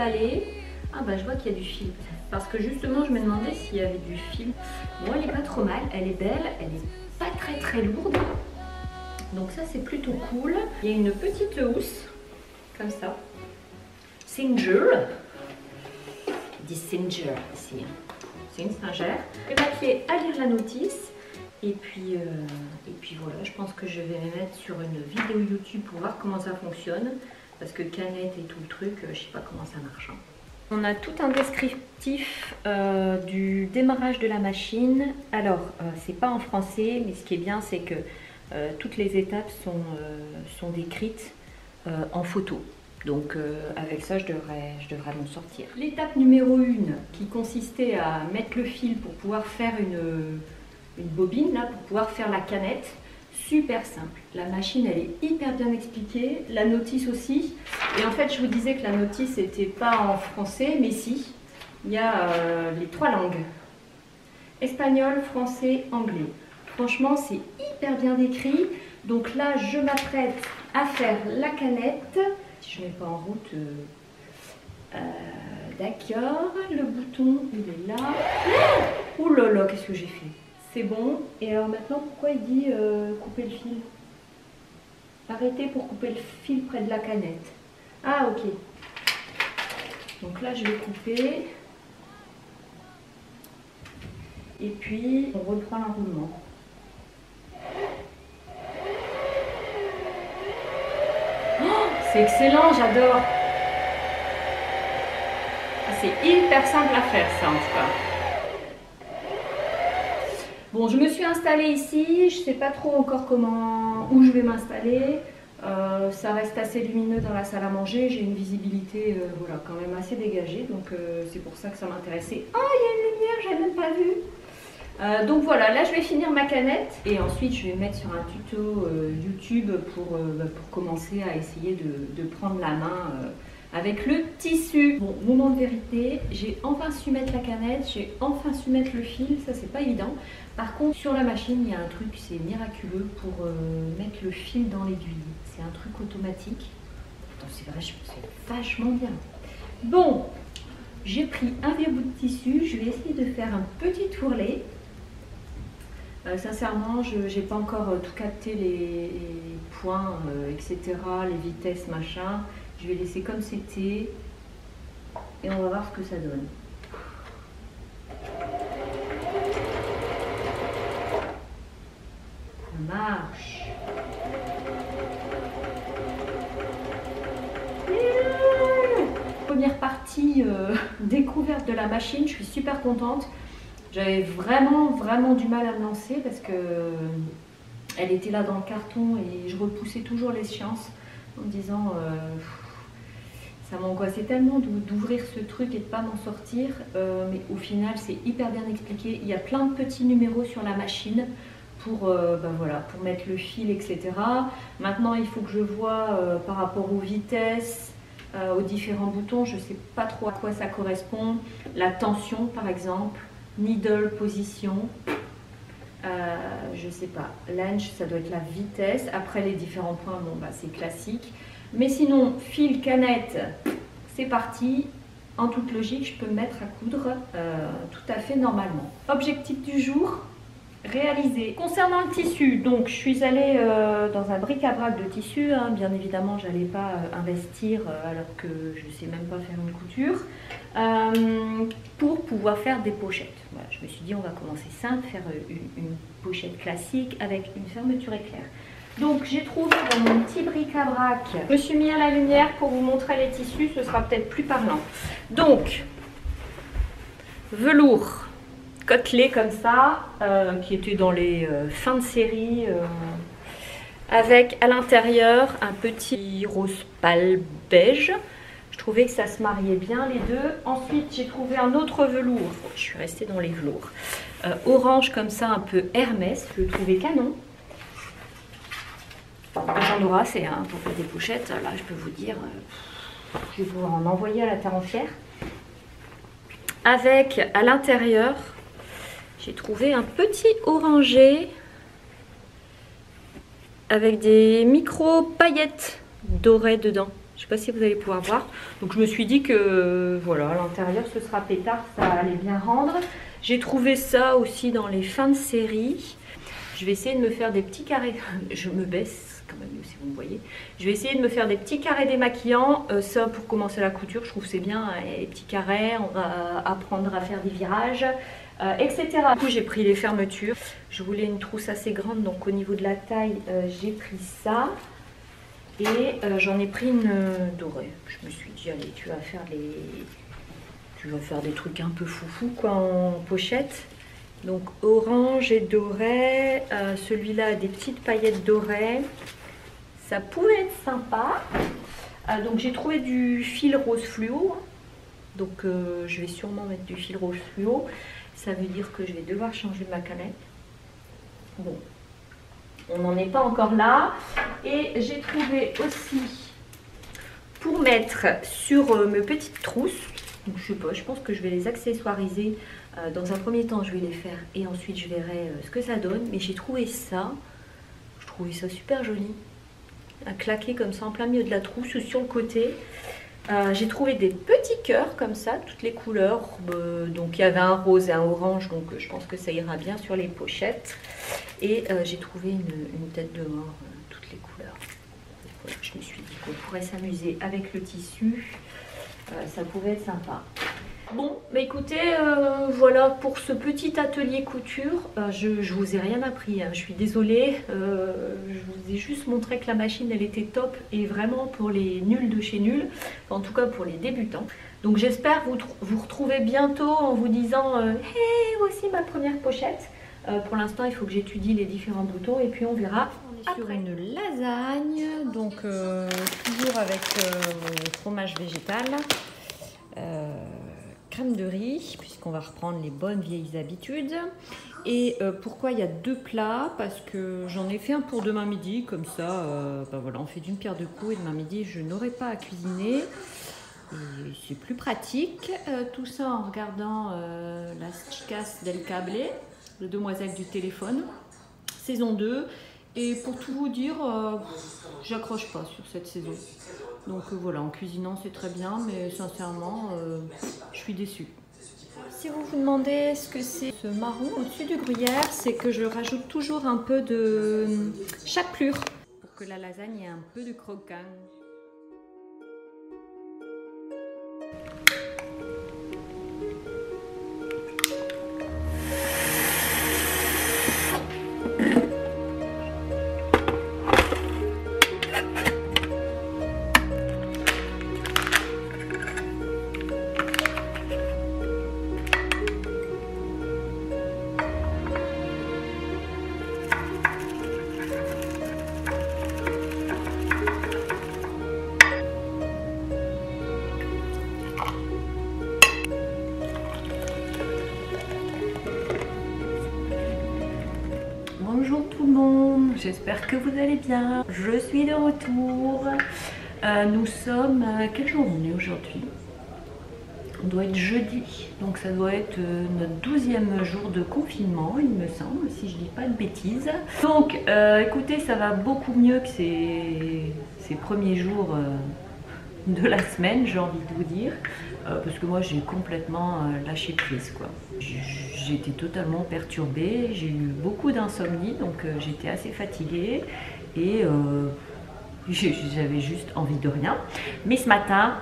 emballée. Ah bah je vois qu'il y a du fil. Parce que justement je me demandais s'il y avait du fil. Bon, elle est pas trop mal, elle est belle, elle est pas très lourde. Donc ça c'est plutôt cool. Il y a une petite housse, comme ça. Singer. Il dit Singer ici. C'est une singère. Je vais m'atteler à lire la notice. Et puis voilà, je pense que je vais me mettre sur une vidéo YouTube pour voir comment ça fonctionne. Parce que canette et tout le truc, je sais pas comment ça marche. Hein. On a tout un descriptif du démarrage de la machine. Alors, c'est pas en français, mais ce qui est bien, c'est que toutes les étapes sont décrites en photo. Donc avec ça, je devrais m'en sortir. L'étape numéro 1, qui consistait à mettre le fil pour pouvoir faire une bobine, là, pour pouvoir faire la canette. Super simple. La machine, elle est hyper bien expliquée. La notice aussi. Et en fait, je vous disais que la notice n'était pas en français, mais si. Il y a les 3 langues. Espagnol, français, anglais. Franchement, c'est hyper bien décrit. Donc là, je m'apprête à faire la canette. Si je ne mets pas en route... D'accord. Le bouton, il est là. Ouh là là, qu'est-ce que j'ai fait? C'est bon. Et alors maintenant, pourquoi il dit couper le fil? Arrêtez pour couper le fil près de la canette. Ah, ok. Donc là, je vais couper. Et puis, on reprend l'enroulement. Oh, c'est excellent, j'adore. C'est hyper simple à faire, ça, en tout cas. Bon, je me suis installée ici, je ne sais pas trop encore où je vais m'installer. Ça reste assez lumineux dans la salle à manger, j'ai une visibilité voilà, quand même assez dégagée, donc c'est pour ça que ça m'intéressait. Oh, il y a une lumière, je n'avais même pas vu. Donc voilà, là je vais finir ma canette et ensuite je vais mettre sur un tuto YouTube pour commencer à essayer de prendre la main avec le tissu. Bon, moment de vérité, j'ai enfin su mettre la canette, j'ai enfin su mettre le fil, ça c'est pas évident. Par contre, sur la machine, il y a un truc, c'est miraculeux pour mettre le fil dans l'aiguille. C'est un truc automatique. C'est vachement bien. Bon, j'ai pris un vieux bout de tissu, je vais essayer de faire un petit ourlet. Sincèrement, je n'ai pas encore tout capté les points, etc., les vitesses, machin. Je vais laisser comme c'était et on va voir ce que ça donne. Ça marche. Première partie découverte de la machine, je suis super contente. J'avais vraiment du mal à me lancer parce que elle était là dans le carton et je repoussais toujours l'échéance en me disant ça m'angoissait tellement d'ouvrir ce truc et de ne pas m'en sortir, mais au final c'est hyper bien expliqué. Il y a plein de petits numéros sur la machine pour, voilà, pour mettre le fil, etc. Maintenant il faut que je vois par rapport aux vitesses, aux différents boutons, je ne sais pas trop à quoi ça correspond. La tension par exemple, needle position, je sais pas, lunge ça doit être la vitesse. Après les différents points, bon bah c'est classique. Mais sinon, fil, canette, c'est parti. En toute logique, je peux me mettre à coudre tout à fait normalement. Objectif du jour, réalisé. Concernant le tissu, donc je suis allée dans un bric-à-brac de tissu. Hein, bien évidemment, je n'allais pas investir alors que je ne sais même pas faire une couture. Pour pouvoir faire des pochettes. Voilà, je me suis dit, on va commencer simple, faire une pochette classique avec une fermeture éclair. Donc j'ai trouvé dans mon petit bric-à-brac, je me suis mis à la lumière pour vous montrer les tissus, ce sera peut-être plus parlant. Donc, velours côtelé comme ça, qui était dans les fins de série, avec à l'intérieur un petit rose pâle beige. Je trouvais que ça se mariait bien les deux. Ensuite j'ai trouvé un autre velours, je suis restée dans les velours, orange comme ça, un peu Hermès, je le trouvais canon. J'en aurai assez hein, pour faire des pochettes. Là, je peux vous dire, je vais vous en envoyer à la terre entière. Avec, à l'intérieur, j'ai trouvé un petit orangé avec des micro paillettes dorées dedans. Je sais pas si vous allez pouvoir voir. Donc je me suis dit que voilà, à l'intérieur ce sera pétard, ça allait bien rendre. J'ai trouvé ça aussi dans les fins de série. Je vais essayer de me faire des petits carrés. Je me baisse quand même si vous me voyez. Je vais essayer de me faire des petits carrés démaquillants. Ça pour commencer la couture, je trouve que c'est bien. Les petits carrés, on va apprendre à faire des virages. Etc. Du coup j'ai pris les fermetures. Je voulais une trousse assez grande, donc au niveau de la taille j'ai pris ça. Et j'en ai pris une dorée. Je me suis dit allez, tu vas faire des trucs un peu foufou quoi en pochette. Donc orange et doré. Celui-là a des petites paillettes dorées. Ça pouvait être sympa. Donc j'ai trouvé du fil rose fluo. Donc je vais sûrement mettre du fil rose fluo. Ça veut dire que je vais devoir changer ma canette. Bon, on n'en est pas encore là. Et j'ai trouvé aussi pour mettre sur mes petites trousses. Donc je sais pas, je pense que je vais les accessoiriser. Dans un premier temps, je vais les faire et ensuite je verrai ce que ça donne. Mais j'ai trouvé ça. Je trouvais ça super joli. À claquer comme ça en plein milieu de la trousse ou sur le côté. J'ai trouvé des petits cœurs comme ça, toutes les couleurs. Donc il y avait un rose et un orange, donc je pense que ça ira bien sur les pochettes. Et j'ai trouvé une tête de mort, toutes les couleurs. Voilà, je me suis dit qu'on pourrait s'amuser avec le tissu. Ça pouvait être sympa. Bon, bah écoutez, voilà pour ce petit atelier couture. Je vous ai rien appris, hein, je suis désolée. Je vous ai juste montré que la machine elle était top et vraiment pour les nuls de chez nuls, en tout cas pour les débutants. Donc j'espère vous retrouver bientôt en vous disant hey, voici ma première pochette. Pour l'instant, il faut que j'étudie les différents boutons et puis on verra. On est sur une lasagne, donc toujours avec mon fromage végétal. Crème de riz, puisqu'on va reprendre les bonnes vieilles habitudes. Et pourquoi il y a deux plats? Parce que j'en ai fait un pour demain midi, comme ça, bah voilà, on fait d'une pierre deux coups et demain midi, je n'aurai pas à cuisiner. Et c'est plus pratique. Tout ça en regardant Las Chicas del Cable, les demoiselles du téléphone, saison 2. Et pour tout vous dire, j'accroche pas sur cette saison. Donc voilà, en cuisinant c'est très bien, mais sincèrement, je suis déçue. Si vous vous demandez ce que c'est ce marron au-dessus du gruyère, c'est que je rajoute toujours un peu de chapelure pour que la lasagne ait un peu de croquant. Bonjour tout le monde, j'espère que vous allez bien. Je suis de retour. Nous sommes... quel jour on est aujourd'hui? On doit être jeudi, donc ça doit être notre 12e jour de confinement, il me semble, si je dis pas de bêtises. Donc écoutez, ça va beaucoup mieux que ces premiers jours de la semaine, j'ai envie de vous dire. Parce que moi j'ai complètement lâché prise quoi. J'étais totalement perturbée, j'ai eu beaucoup d'insomnie, donc j'étais assez fatiguée et j'avais juste envie de rien. Mais ce matin,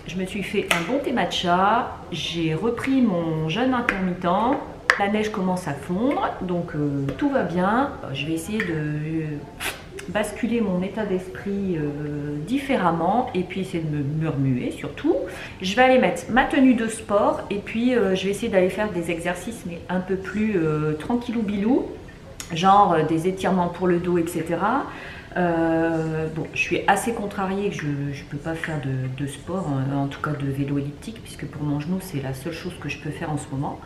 je me suis fait un bon thé matcha, j'ai repris mon jeûne intermittent, la neige commence à fondre, donc tout va bien. Je vais essayer de basculer mon état d'esprit différemment et puis essayer de me remuer surtout. Je vais aller mettre ma tenue de sport et puis je vais essayer d'aller faire des exercices mais un peu plus tranquillou bilou, genre des étirements pour le dos, etc. Bon, je suis assez contrariée que je ne peux pas faire de sport, en tout cas de vélo elliptique, puisque pour mon genou c'est la seule chose que je peux faire en ce moment.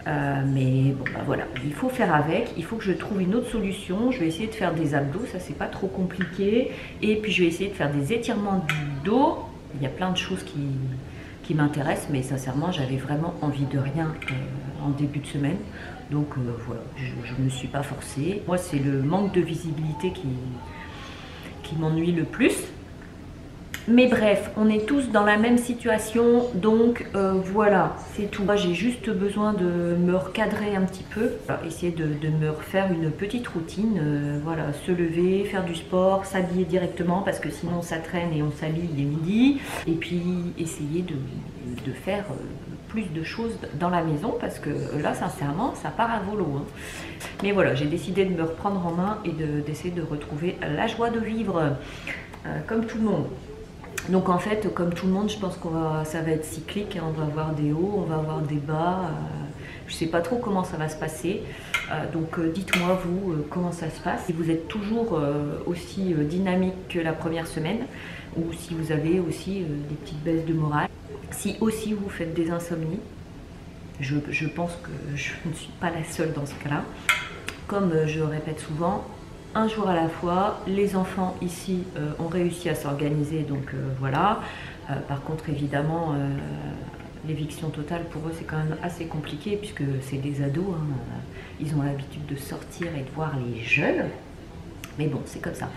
Mais bon bah voilà, il faut faire avec, il faut que je trouve une autre solution. Je vais essayer de faire des abdos, ça c'est pas trop compliqué. Et puis je vais essayer de faire des étirements du dos. Il y a plein de choses qui m'intéressent, mais sincèrement j'avais vraiment envie de rien en début de semaine. Donc voilà, je ne me suis pas forcée. Moi c'est le manque de visibilité qui m'ennuie le plus. Mais bref, on est tous dans la même situation, donc voilà, c'est tout. Moi j'ai juste besoin de me recadrer un petit peu, essayer de me refaire une petite routine, voilà, se lever, faire du sport, s'habiller directement parce que sinon ça traîne et on s'habille dès midi, et puis essayer de faire plus de choses dans la maison parce que là sincèrement ça part à volo, hein. Mais voilà, j'ai décidé de me reprendre en main et d'essayer de retrouver la joie de vivre comme tout le monde. Donc en fait, comme tout le monde, je pense ça va être cyclique, hein. On va avoir des hauts, on va avoir des bas. Je ne sais pas trop comment ça va se passer. Donc dites-moi vous comment ça se passe. Si vous êtes toujours aussi dynamique que la première semaine, ou si vous avez aussi des petites baisses de morale. Si aussi vous faites des insomnies, je pense que je ne suis pas la seule dans ce cas-là. Comme je le répète souvent, un jour à la fois, les enfants ici ont réussi à s'organiser, donc voilà. Par contre, évidemment, l'éviction totale pour eux c'est quand même assez compliqué puisque c'est des ados, hein. Ils ont l'habitude de sortir et de voir les jeunes. Mais bon, c'est comme ça.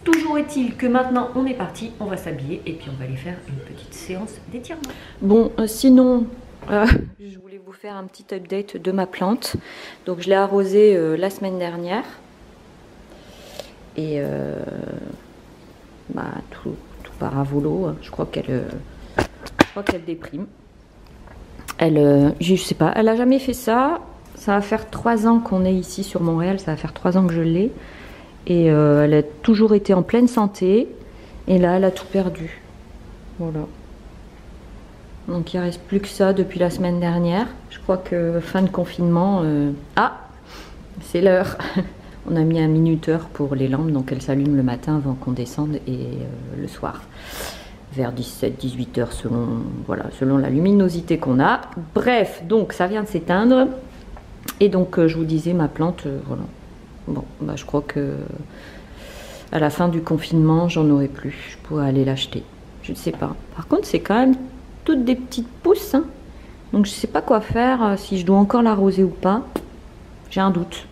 Toujours est-il que maintenant on est parti, on va s'habiller et puis on va aller faire une petite séance d'étirement. Bon, sinon, je voulais vous faire un petit update de ma plante. Donc je l'ai arrosée la semaine dernière. Et tout part à volo. Je crois qu'elle déprime. Je sais pas, elle a jamais fait ça. Ça va faire 3 ans qu'on est ici sur Montréal. Ça va faire 3 ans que je l'ai. Et elle a toujours été en pleine santé. Et là, elle a tout perdu. Voilà. Donc il ne reste plus que ça depuis la semaine dernière. Je crois que fin de confinement... Ah, c'est l'heure. On a mis un minuteur pour les lampes, donc elles s'allument le matin avant qu'on descende et le soir. Vers 17-18 heures selon la luminosité qu'on a. Bref, donc ça vient de s'éteindre. Et donc je vous disais, ma plante, voilà. Bon, bah, je crois que à la fin du confinement, j'en aurai plus. Je pourrais aller l'acheter. Je ne sais pas. Par contre, c'est quand même toutes des petites pousses, hein. Donc je ne sais pas quoi faire, si je dois encore l'arroser ou pas. J'ai un doute.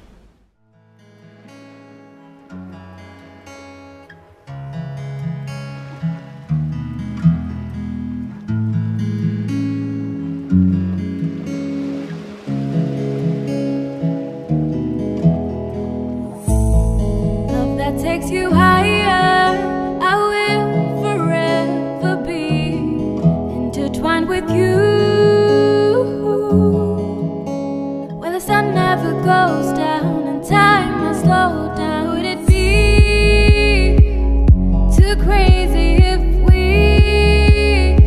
Takes you higher, I will forever be intertwined with you. Where the sun never goes down and time has slowed down. Would it be too crazy if we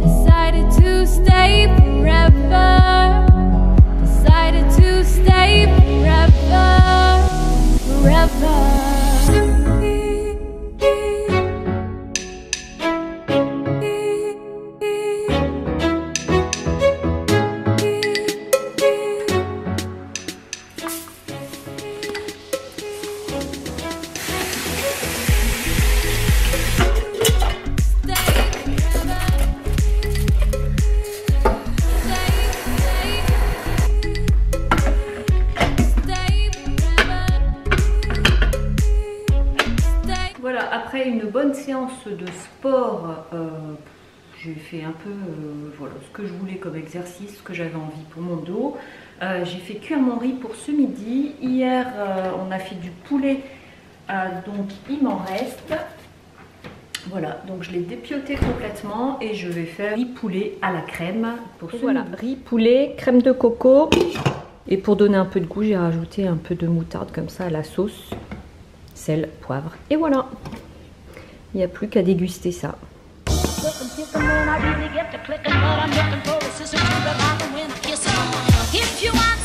decided to stay forever? Decided to stay forever, forever. Voilà, après une bonne séance de sport, j'ai fait un peu voilà, ce que je voulais comme exercice, ce que j'avais envie pour mon dos. J'ai fait cuire mon riz pour ce midi. Hier, on a fait du poulet, donc il m'en reste. Voilà, donc je l'ai dépioté complètement et je vais faire riz poulet à la crème pour ce midi. Riz poulet, crème de coco. Et pour donner un peu de goût, j'ai rajouté un peu de moutarde comme ça à la sauce. Sel, poivre, et voilà. Il n'y a plus qu'à déguster ça. If you want